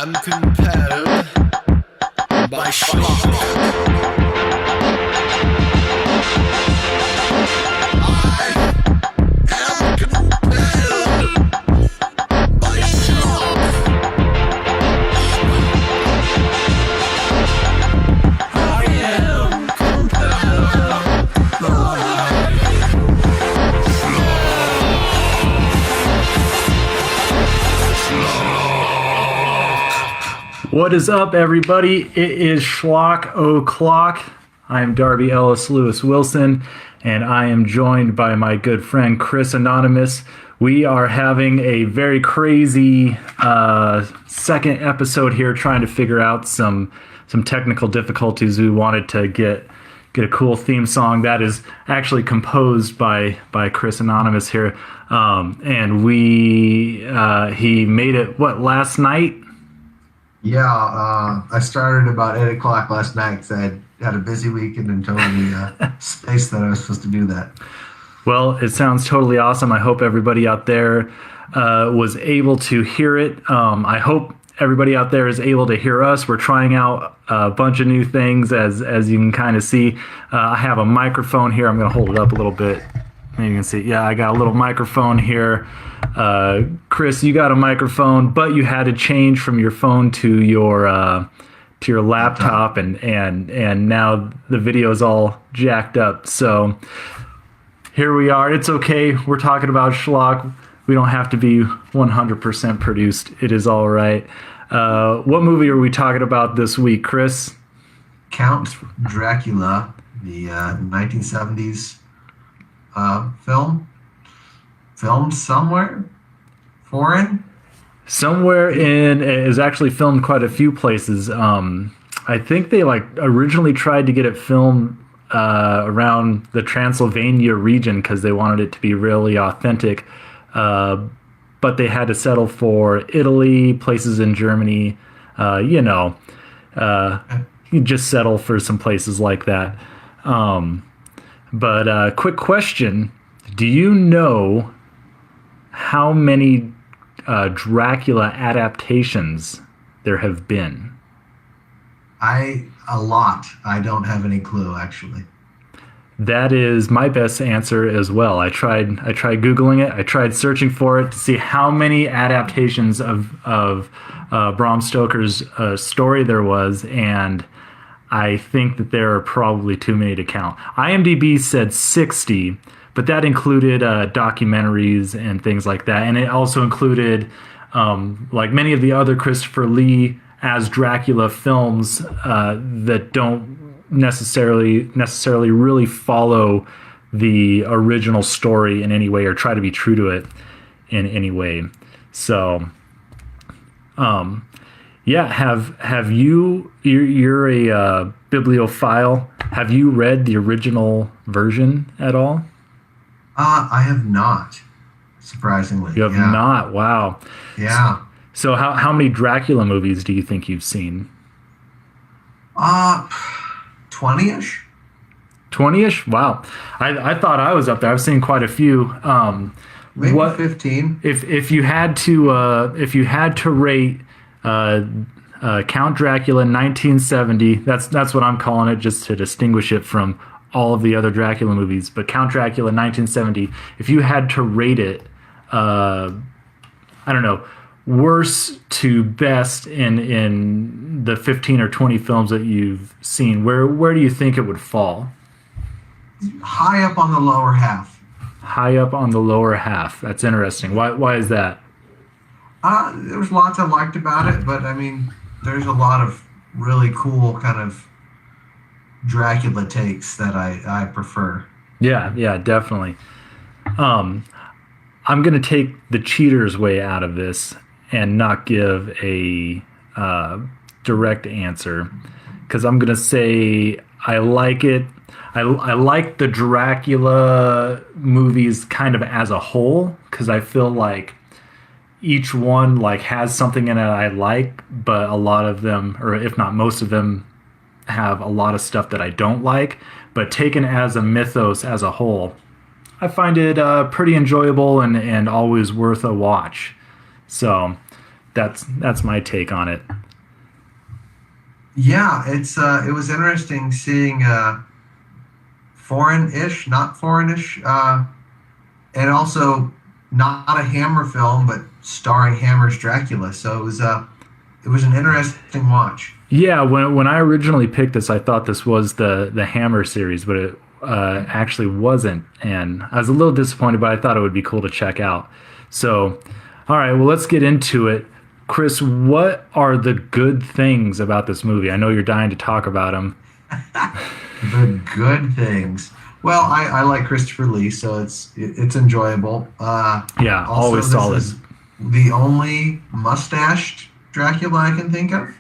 am compelled by Schlock. What is up, everybody? It is Schlock O'Clock. I am Darby Ellis Lewis Wilson, and I am joined by my good friend Chris Anonymous. We are having a very crazy second episode here, trying to figure out some technical difficulties. We wanted to get a cool theme song that is actually composed by Chris Anonymous here, and he made it last night. Yeah, I started about 8 o'clock last night because I had a busy weekend and totally space that I was supposed to do that. Well, it sounds totally awesome. I hope everybody out there was able to hear it. I hope everybody out there is able to hear us. We're trying out a bunch of new things, as you can kind of see. I have a microphone here. I'm going to hold it up a little bit. You can see, yeah, I got a little microphone here. Chris, you got a microphone, but you had to change from your phone to your laptop, and now the video is all jacked up. So here we are. It's okay. We're talking about Schlock. We don't have to be 100% produced. It is all right. What movie are we talking about this week, Chris? Count Dracula, the 1970s film. Filmed somewhere? Foreign? Somewhere is actually filmed quite a few places. I think they originally tried to get it filmed around the Transylvania region because they wanted it to be really authentic. But they had to settle for Italy, places in Germany. You just settle for some places like that. But quick question. Do you know how many Dracula adaptations there have been? A lot. I don't have any clue, actually. That is my best answer as well. I tried Googling it. I tried searching for it to see how many adaptations of Bram Stoker's story there was, and I think that there are probably too many to count. IMDb said 60, but that included documentaries and things like that, and it also included like many of the other Christopher Lee as Dracula films that don't necessarily really follow the original story in any way or try to be true to it in any way. So, yeah, have you? You're a bibliophile. Have you read the original version at all? I have not, surprisingly. You have not? Wow. Yeah. So how many Dracula movies do you think you've seen? 20-ish. 20-ish? Wow. I thought I was up there. I've seen quite a few. Maybe 15. If you had to rate Count Dracula 1970, that's what I'm calling it, just to distinguish it from all of the other Dracula movies. But Count Dracula 1970, if you had to rate it, I don't know, worst to best in the 15 or 20 films that you've seen, where do you think it would fall? High up on the lower half. High up on the lower half. That's interesting. Why is that? There was lots I liked about it, but I mean, there's a lot of really cool kind of Dracula takes that I prefer. Yeah, definitely. I'm going to take the cheater's way out of this and not give a direct answer, because I'm going to say I like it. I like the Dracula movies kind of as a whole, because I feel like each one has something in it I like, but a lot of them, or if not most of them, have a lot of stuff that I don't like. But taken as a mythos as a whole, I find it pretty enjoyable and always worth a watch. So that's my take on it. Yeah, it was interesting seeing foreign-ish, not foreign-ish, and also not a Hammer film, but starring Hammer's Dracula. So it was an interesting watch. Yeah, when I originally picked this, I thought this was the Hammer series, but it actually wasn't, and I was a little disappointed, but I thought it would be cool to check out. So, all right, well, let's get into it. Chris, what are the good things about this movie? I know you're dying to talk about them. The good things. Well, I like Christopher Lee, so it's enjoyable. Yeah, also, always solid. This is the only mustached Dracula I can think of.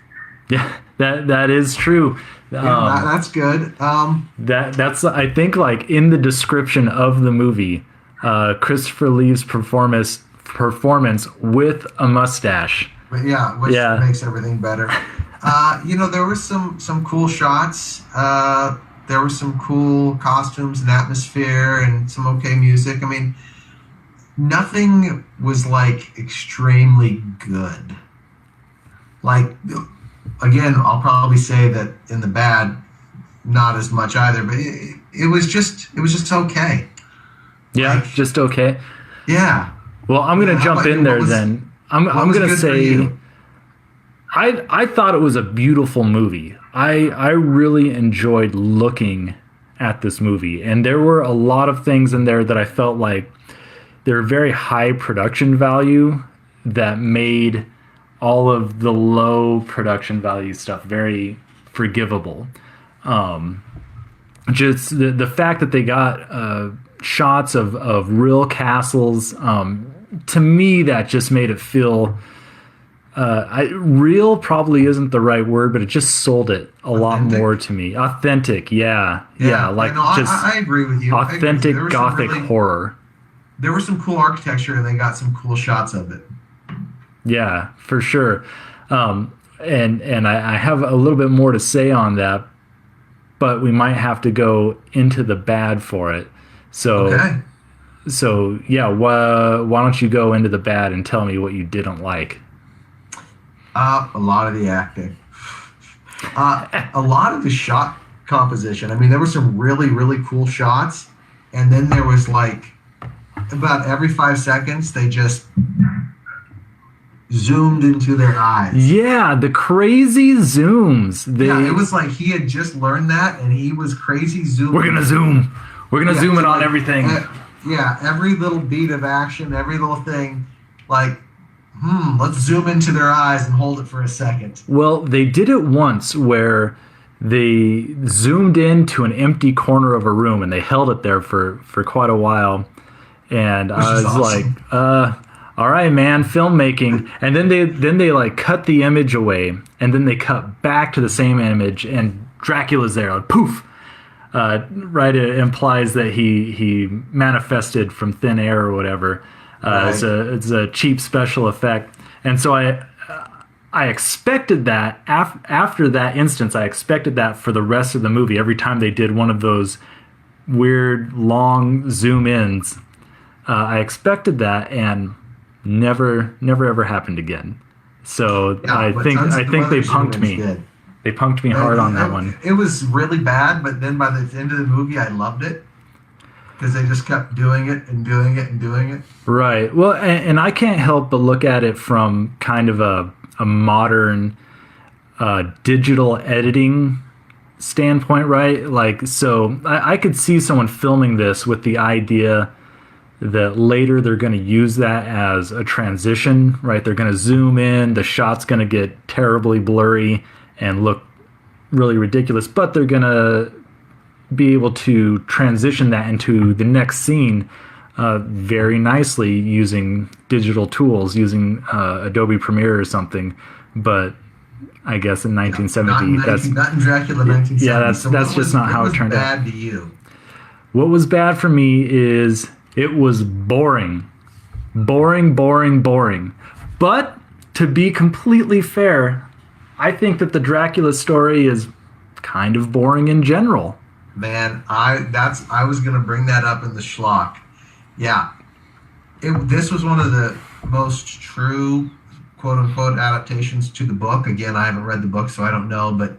Yeah, that is true. Yeah, that's good. That's I think, like, in the description of the movie, Christopher Lee's performance with a mustache. Which makes everything better. There was some cool shots. There were some cool costumes and atmosphere and some okay music. I mean, nothing was like extremely good. Like, again, I'll probably say that in the bad, not as much either, but it was just okay. Yeah, like, just okay. Yeah. Well, I'm going to jump in there then. I'm going to say I thought it was a beautiful movie. I really enjoyed looking at this movie, and there were a lot of things in there that I felt like they were very high production value that made all of the low production value stuff very forgivable. Just the fact that they got shots of real castles, to me, that just made it feel real probably isn't the right word, but it just sold it a lot more to me. Authentic, yeah, like I agree with you. Authentic gothic horror. There was some cool architecture, and they got some cool shots of it. Yeah, for sure. And I have a little bit more to say on that, but we might have to go into the bad for it. So, okay. So yeah, why don't you go into the bad and tell me what you didn't like? A lot of the acting. A lot of the shot composition. I mean, there were some really, really cool shots, and then there was like about every 5 seconds they just zoomed into their eyes. Yeah, the crazy zooms. It was like he had just learned that, and he was crazy zooming. We're gonna zoom. We're gonna zoom in on everything. Every little beat of action, every little thing, like, let's zoom into their eyes and hold it for a second. Well, they did it once where they zoomed into an empty corner of a room and they held it there for quite a while. And I was awesome. Like, all right, man, filmmaking. And then they like cut the image away, and then they cut back to the same image, and Dracula's there, like, poof. Right, it implies that he manifested from thin air or whatever. Right. It's a cheap special effect, and so I expected that after that instance. I expected that for the rest of the movie. Every time they did one of those weird long zoom ins, I expected that, and never ever happened again. So I think they punked me. They punked me hard on that one. It was really bad, but then by the end of the movie, I loved it because they just kept doing it and doing it and doing it. Right. Well, and I can't help but look at it from kind of a modern digital editing standpoint, right? Like, so I could see someone filming this with the idea that later they're going to use that as a transition, right? They're going to zoom in, the shot's going to get terribly blurry and look really ridiculous, but they're going to be able to transition that into the next scene very nicely using digital tools, using Adobe Premiere or something. But I guess in 1970, not in Dracula 1970. Yeah, that's just not how it turned out. What was bad to you? What was bad for me is it was boring. But to be completely fair, I think that the Dracula story is kind of boring in general. Man, I was going to bring that up in the schlock. Yeah. This was one of the most true, quote unquote adaptations to the book. Again, I haven't read the book, so I don't know, but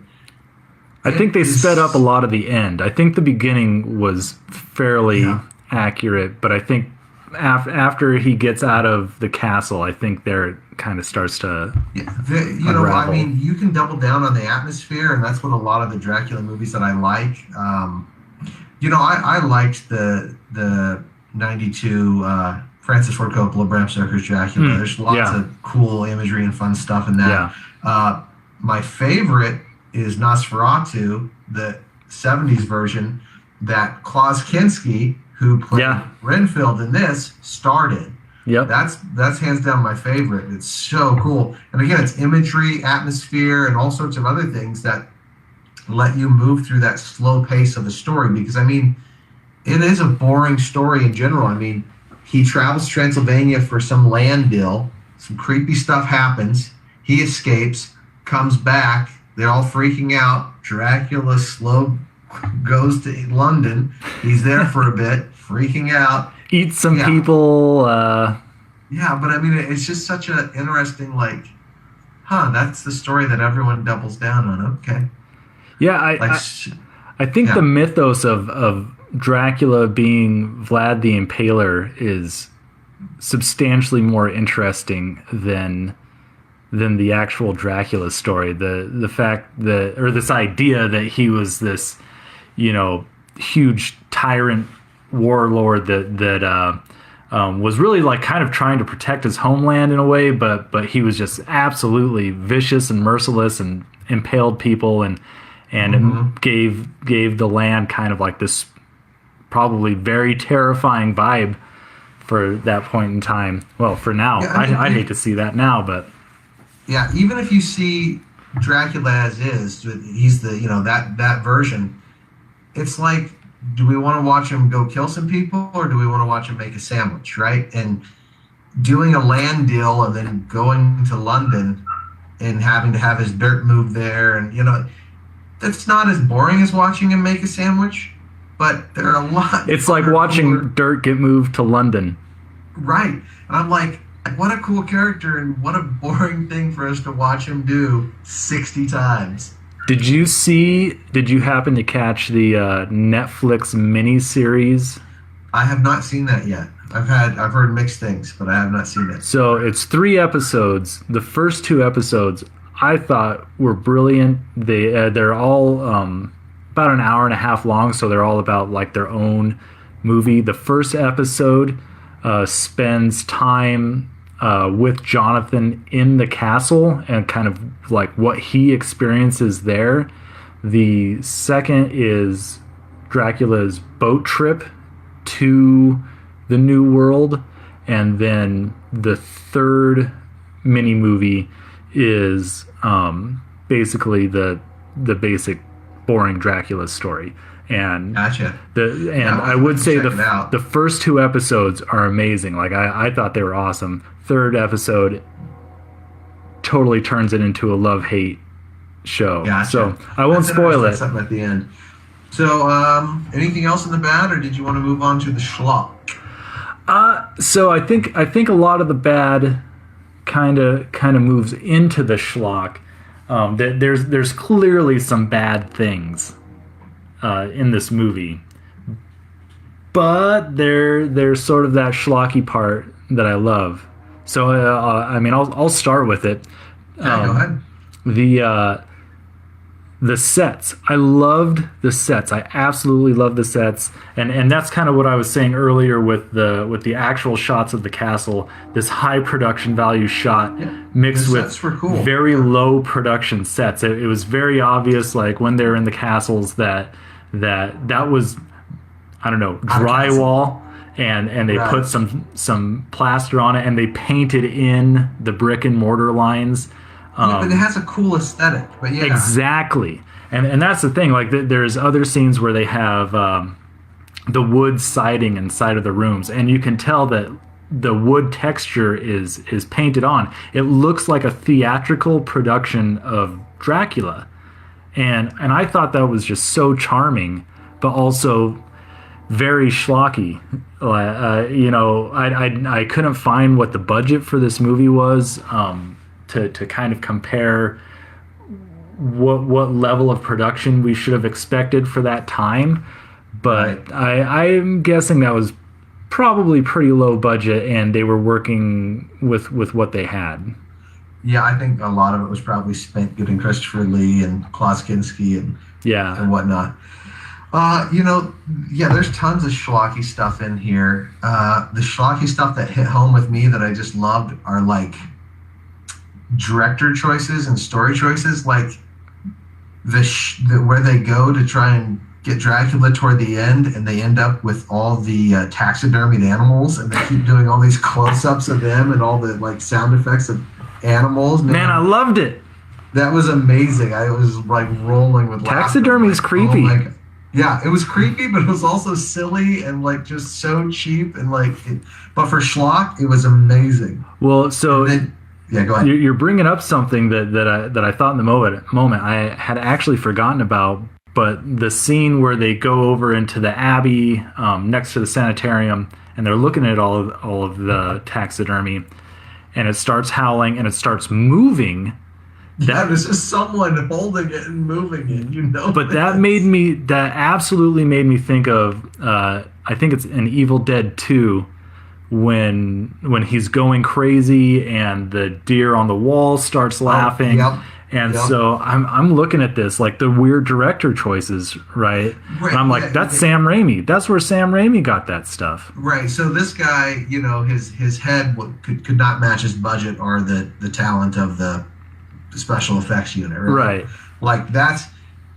I think they sped up a lot of the end. I think the beginning was fairly accurate, but I think after he gets out of the castle, I think there it kind of starts to unravel. You can double down on the atmosphere, and that's what a lot of the Dracula movies that I like. I liked the 92 Francis Ford Coppola, Bram Stoker's Dracula. There's lots of cool imagery and fun stuff in that. My favorite is Nosferatu, the 70s version that Klaus Kinski, who played Renfield in this, started. Yep. That's hands down my favorite. It's so cool. And again, it's imagery, atmosphere, and all sorts of other things that let you move through that slow pace of the story. Because, it is a boring story in general. He travels to Transylvania for some land deal. Some creepy stuff happens. He escapes, comes back. They're all freaking out. Dracula goes to London. He's there for a bit, freaking out. Eats some people. But it's just such an interesting, that's the story that everyone doubles down on. Okay. Yeah, I think the mythos of Dracula being Vlad the Impaler is substantially more interesting than the actual Dracula story. The fact that, or this idea that he was this, huge tyrant warlord that was really kind of trying to protect his homeland in a way, but he was just absolutely vicious and merciless and impaled people and gave the land kind of this probably very terrifying vibe for that point in time. Well, for now, I'd hate to see that now, but even if you see Dracula as is, he's the that version. It's like, do we want to watch him go kill some people, or do we want to watch him make a sandwich, right? And doing a land deal and then going to London and having to have his dirt moved there, and that's not as boring as watching him make a sandwich, but there are a lot. It's like watching dirt get moved to London. Right. And I'm like, what a cool character, and what a boring thing for us to watch him do 60 times. Did you happen to catch the Netflix miniseries? I have not seen that yet. I've heard mixed things, but I have not seen it. So it's 3 episodes. The first 2 episodes I thought were brilliant. They're all about an hour and a half long, so they're all about their own movie. The first episode spends time with Jonathan in the castle and kind of what he experiences there. The second is Dracula's boat trip to the New World, and then the third mini movie is basically the basic boring Dracula story. And gotcha. I would say the first 2 episodes are amazing. I thought they were awesome. Third episode totally turns it into a love-hate show. Gotcha. So I won't spoil it. Something at the end. So anything else in the bad, or did you want to move on to the schlock? So I think a lot of the bad kind of moves into the schlock. There's clearly some bad things in this movie, but there's sort of that schlocky part that I love. So I'll start with it. Go ahead. The sets. I loved the sets. I absolutely love the sets, and that's kind of what I was saying earlier with the actual shots of the castle. This high production value shot mixed with very low production sets. It was very obvious, when they're in the castles, that was, I don't know, drywall, and they put some plaster on it, and they painted in the brick and mortar lines. But it has a cool aesthetic. But yeah, exactly, and that's the thing. There's other scenes where they have the wood siding inside of the rooms, and you can tell that the wood texture is painted on. It looks like a theatrical production of Dracula, and I thought that was just so charming, but also very schlocky. I couldn't find what the budget for this movie was. to kind of compare what level of production we should have expected for that time. But I'm guessing that was probably pretty low budget, and they were working with what they had. Yeah, I think a lot of it was probably spent getting Christopher Lee and Klaus Kinski and whatnot. There's tons of schlocky stuff in here. The schlocky stuff that hit home with me that I just loved are like director choices and story choices, like where they go to try and get Dracula toward the end, and they end up with all the taxidermied animals, and they keep doing all these close-ups of them and all the like sound effects of animals. Man, I loved it. That was amazing. I was like rolling with laughter. Taxidermy is creepy. Yeah, it was creepy, but it was also silly and like just so cheap and like. But for schlock, it was amazing. Well, so. Yeah, go ahead. You're bringing up something that I thought in the moment I had actually forgotten about, but the scene where they go over into the abbey next to the sanitarium, and they're looking at all of the taxidermy, and it starts howling and it starts moving. There's just someone holding it and moving it, But that absolutely made me think of I think it's in Evil Dead 2. When he's going crazy and the deer on the wall starts laughing. So I'm looking at this like the weird director choices, right? And I'm like, that's Sam Raimi. That's where Sam Raimi got that stuff. Right. So this guy, his head could not match his budget or the talent of the special effects unit. Right. Like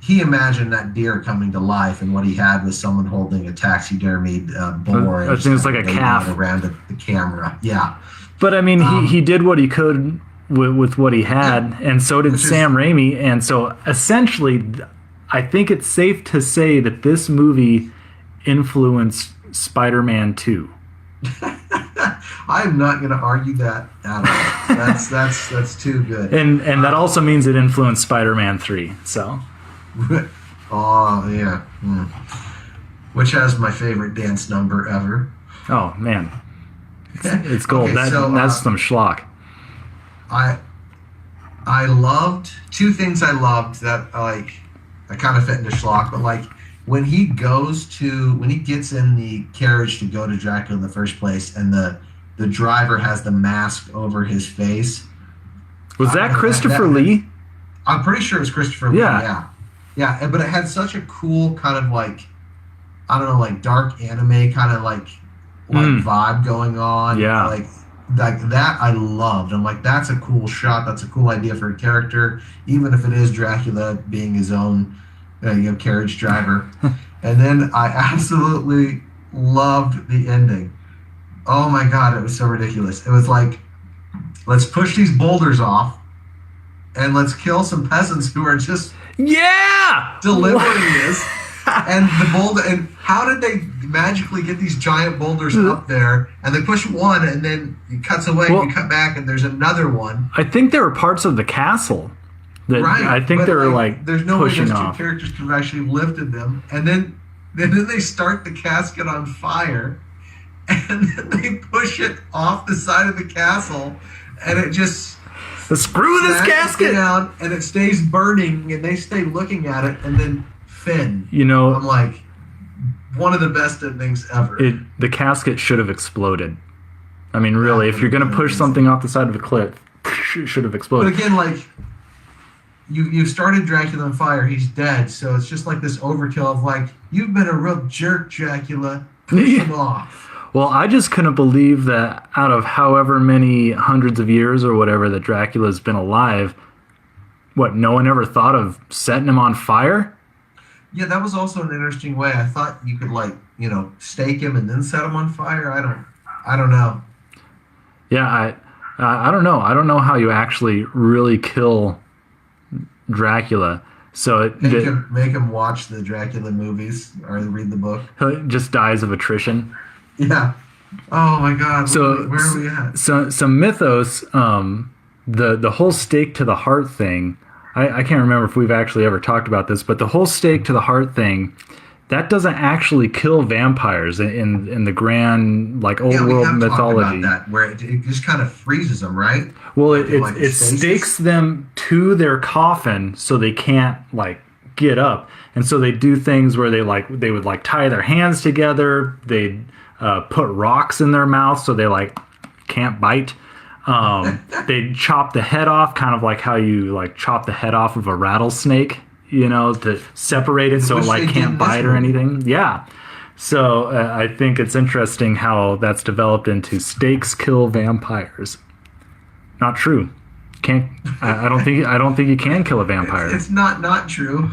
he imagined that deer coming to life, and what he had was someone holding a taxidermied boar. I think it's like a calf around the camera. Yeah, but I mean, he did what he could with what he had, and so did Sam Raimi. And so essentially, I think it's safe to say that this movie influenced Spider-Man 2. I'm not going to argue that at all. That's too good. And that also means it influenced Spider-Man 3. So. Oh yeah, which has my favorite dance number ever. Oh man, it's gold. Okay, that's some schlock. I loved two things. I loved that I kind of fit into schlock, but like when he gets in the carriage to go to Dracula in the first place, and the driver has the mask over his face. Was that Christopher Lee? I'm pretty sure it was Christopher Lee. Yeah, but it had such a cool kind of like, I don't know, like dark anime kind of like vibe going on. Yeah. Like that I loved. I'm like, that's a cool shot. That's a cool idea for a character, even if it is Dracula being his own carriage driver. And then I absolutely loved the ending. Oh my God, it was so ridiculous. It was like, let's push these boulders off and let's kill some peasants who are just delivering this. And the boulder, and how did they magically get these giant boulders up there? And they push one, and then it cuts away, and you cut back, and there's another one. I think there were parts of the castle that I think they were like there's no pushing way those off. Two characters could have actually lifted them, and then they start the casket on fire, and then they push it off the side of the castle, and it just. Screw this casket down, and it stays burning, and they stay looking at it, and then Finn. I'm like, one of the best endings ever. The casket should have exploded. I mean, really, if you're going to push something off the side of a cliff, it should have exploded. But again, like, you started Dracula on fire, he's dead, so it's just like this overkill of like, you've been a real jerk, Dracula. Push him off. Well, I just couldn't believe that out of however many hundreds of years or whatever that Dracula's been alive, no one ever thought of setting him on fire? Yeah, that was also an interesting way. I thought you could stake him and then set him on fire. I don't know. Yeah, I don't know. I don't know how you actually really kill Dracula. So make him watch the Dracula movies or read the book. He just dies of attrition. Yeah. Oh my God. So where are we at? So Mythos, the whole stake to the heart thing. I can't remember if we've actually ever talked about this, but the whole stake to the heart thing, that doesn't actually kill vampires in the grand like old world mythology. About that, where it just kind of freezes them, right? Well, it stakes them to their coffin so they can't like get up, and so they do things where they would like tie their hands together. They'd put rocks in their mouth so they like can't bite. They'd chop the head off, kind of like how you like chop the head off of a rattlesnake, you know, to separate it so it like can't bite or anything. Yeah. So I think it's interesting how that's developed into stakes kill vampires. Not true. Can't. I don't think you can kill a vampire. It's not true.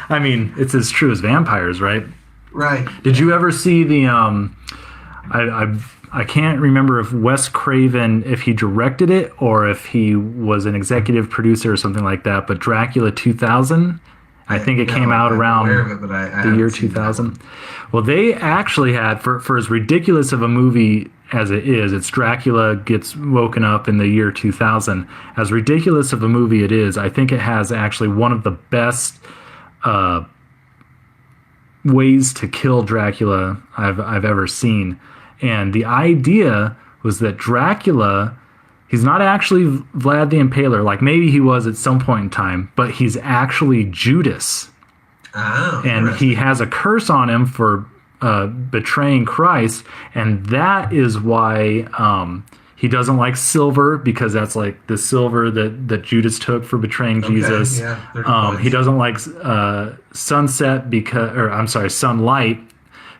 I mean, it's as true as vampires, right? Right. Did you ever see the I can't remember if Wes Craven, if he directed it or if he was an executive producer or something like that, but Dracula 2000, I think it came out around the year 2000. Well, they actually had, for as ridiculous of a movie as it is, it's Dracula gets woken up in the year 2000. As ridiculous of a movie it is, I think it has actually one of the best ways to kill Dracula I've ever seen. And the idea was that Dracula, he's not actually Vlad the Impaler, like maybe he was at some point in time, but he's actually Judas. Oh, and he has a curse on him for betraying Christ, and that is why he doesn't like silver, because that's like the silver that Judas took for betraying Jesus. Yeah, he doesn't like sunset sunlight,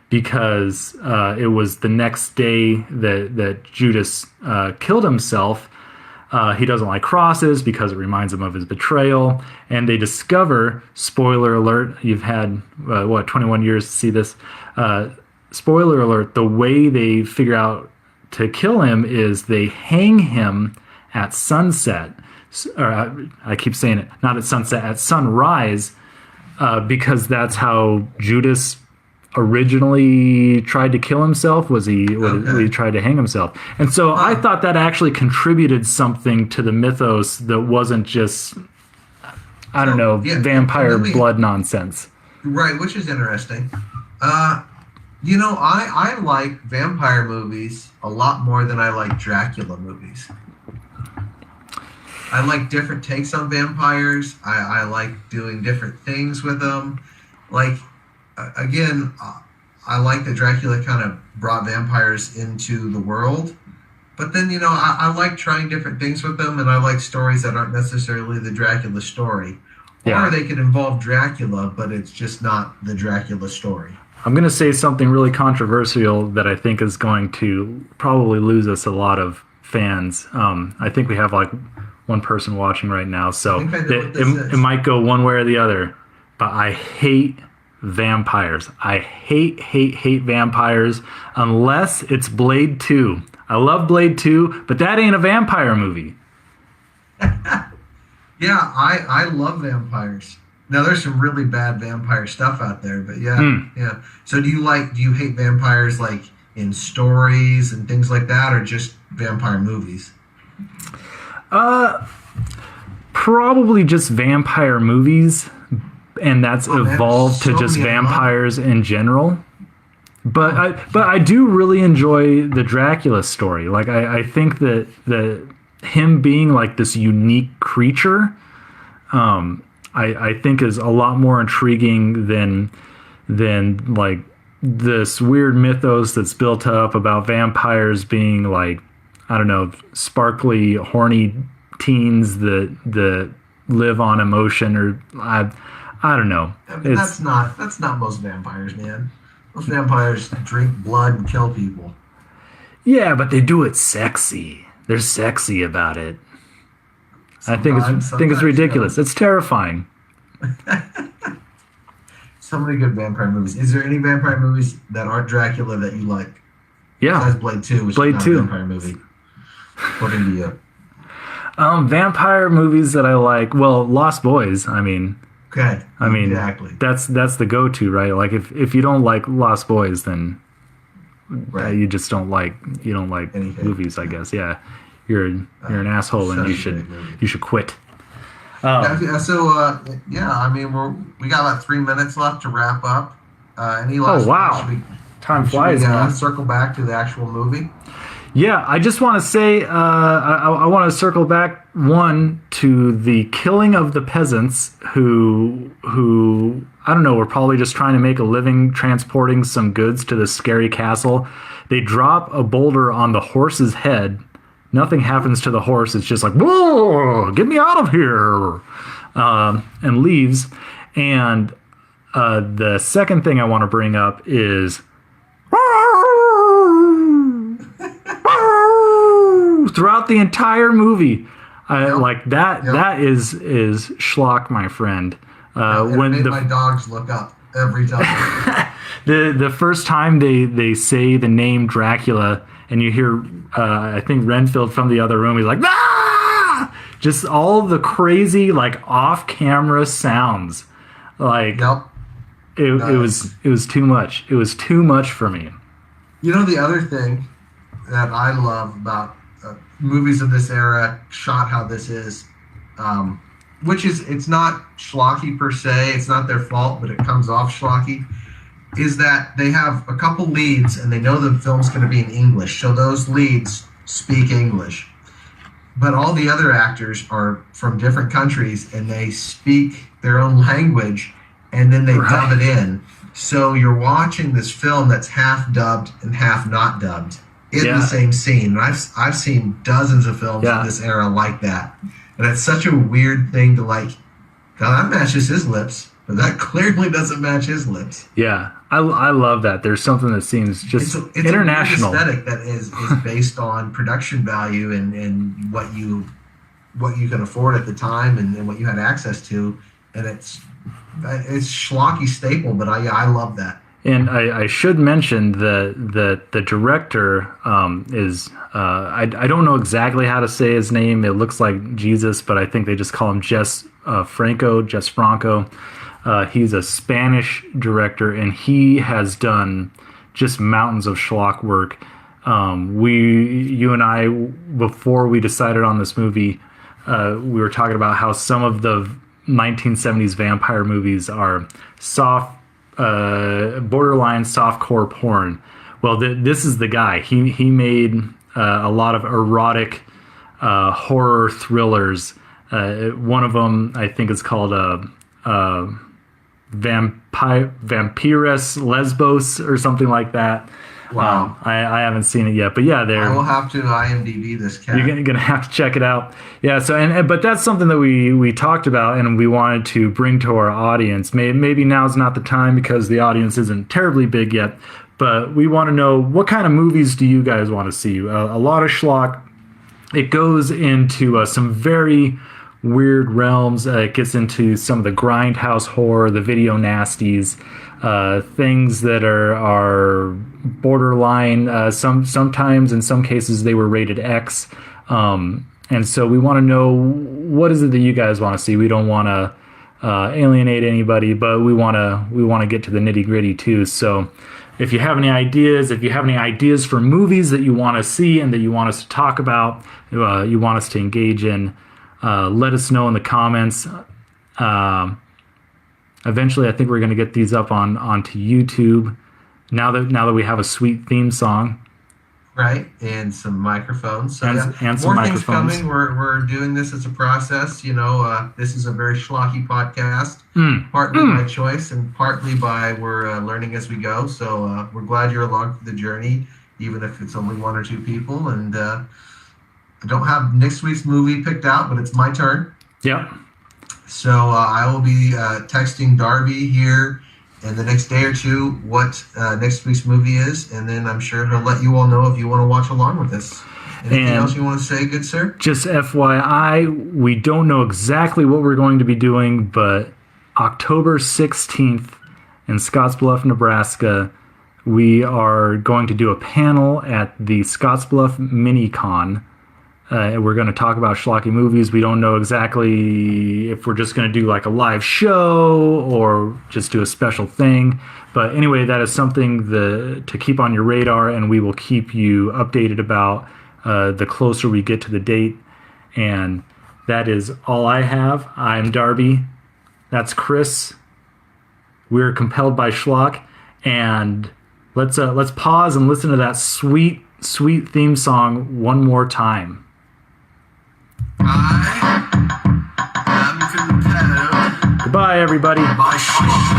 because it was the next day that Judas killed himself. He doesn't like crosses because it reminds him of his betrayal. And they discover, spoiler alert, you've had, 21 years to see this. Spoiler alert, the way they figure out to kill him is they hang him at sunset. I keep saying it, not at sunset, at sunrise, because that's how Judas originally tried to kill himself. He tried to hang himself. And so I thought that actually contributed something to the mythos that wasn't just vampire blood nonsense. Right, which is interesting. I like vampire movies a lot more than I like Dracula movies. I like different takes on vampires. I like doing different things with them. Like, again, I like that Dracula kind of brought vampires into the world. But then, I like trying different things with them, and I like stories that aren't necessarily the Dracula story. Yeah. Or they could involve Dracula, but it's just not the Dracula story. I'm going to say something really controversial that I think is going to probably lose us a lot of fans. I think we have like one person watching right now, so it might go one way or the other. But I hate vampires. I hate vampires unless it's Blade 2. I love Blade 2, but that ain't a vampire movie. Yeah, I love vampires. Now, there's some really bad vampire stuff out there, but yeah. So do you hate vampires like in stories and things like that, or just vampire movies? Probably just vampire movies, and that's evolved to just vampires in general. But I do really enjoy the Dracula story. Like I think that him being like this unique creature, I think is a lot more intriguing than like this weird mythos that's built up about vampires being like, I don't know, sparkly, horny teens that live on emotion, or I don't know. That's not most vampires, man. Most vampires drink blood and kill people. Yeah, but they do it sexy. They're sexy about it. I think it's ridiculous. It's terrifying. So many good vampire movies. Is there any vampire movies that aren't Dracula that you like? Yeah. Besides Blade 2, which is not a vampire movie. According to you. Vampire movies that I like. Well, Lost Boys. I mean. Okay. Exactly. That's the go-to, right? Like if you don't like Lost Boys, then you just don't like anything. Movies, I guess. Yeah. You're an asshole, and you should quit. I mean, we got about 3 minutes left to wrap up. Any last wow. Time flies, man. Circle back to the actual movie? Yeah, I just want to say, I want to circle back, one, to the killing of the peasants who I don't know, were probably just trying to make a living transporting some goods to this scary castle. They drop a boulder on the horse's head. Nothing happens to the horse. It's just like, whoa, get me out of here, and leaves. And the second thing I want to bring up is throughout the entire movie, like that. Yep. That is schlock, my friend. When my dogs look up every time. the first time they say the name Dracula, and you hear I think Renfield from the other room, he's like, ah! Just all the crazy like off camera sounds, like it was too much. It was too much for me. You know, the other thing that I love about movies of this era, shot how this is, which is, it's not schlocky per se, it's not their fault, but it comes off schlocky, is that they have a couple leads and they know the film's going to be in English, so those leads speak English. But all the other actors are from different countries and they speak their own language, and then they dub it in. So you're watching this film that's half dubbed and half not dubbed in the same scene. And I've seen dozens of films in this era like that. And it's such a weird thing to like, God, that matches his lips, but that clearly doesn't match his lips. Yeah, I love that. There's something that seems just it's international. It's a aesthetic that is based on production value and what you can afford at the time and what you had access to. And it's schlocky staple, but I love that. And I should mention that the director is I don't know exactly how to say his name. It looks like Jesus, but I think they just call him Jess Franco. He's a Spanish director, and he has done just mountains of schlock work. You and I, before we decided on this movie, we were talking about how some of the 1970s vampire movies are soft, borderline softcore porn. Well, this is the guy. He made a lot of erotic horror thrillers. One of them, I think, is called Vampirus Lesbos or something like that. Wow. I haven't seen it yet, but yeah, I will have to IMDb this cat. You're gonna have to check it out. Yeah. So but that's something that we talked about and we wanted to bring to our audience. Maybe now's not the time because the audience isn't terribly big yet, but we want to know, what kind of movies do you guys want to see? A lot of schlock. It goes into some very weird realms. It gets into some of the grindhouse horror, the video nasties, things that are borderline. Sometimes, in some cases, they were rated X. And so we want to know, what is it that you guys want to see? We don't want to alienate anybody, but we want to get to the nitty gritty too. So if you have any ideas for movies that you want to see and that you want us to talk about, you want us to engage in, let us know in the comments. Eventually, I think we're going to get these up onto YouTube. Now that we have a sweet theme song, right, and some microphones. So and some more things coming. We're doing this as a process. You know, this is a very schlocky podcast, partly by choice and partly by we're learning as we go. So we're glad you're along for the journey, even if it's only one or two people. And I don't have next week's movie picked out, but it's my turn. Yep. So I will be texting Darby here in the next day or two what next week's movie is, and then I'm sure he'll let you all know if you want to watch along with us. Anything else you want to say, good sir? Just FYI, we don't know exactly what we're going to be doing, but October 16th in Scottsbluff, Nebraska, we are going to do a panel at the Scottsbluff Mini-Con. We're going to talk about schlocky movies. We don't know exactly if we're just going to do like a live show or just do a special thing. But anyway, that is something to keep on your radar, and we will keep you updated about the closer we get to the date. And that is all I have. I'm Darby. That's Chris. We're compelled by Schlock, and let's pause and listen to that sweet theme song one more time. I am compelled Goodbye, everybody. by Schlock.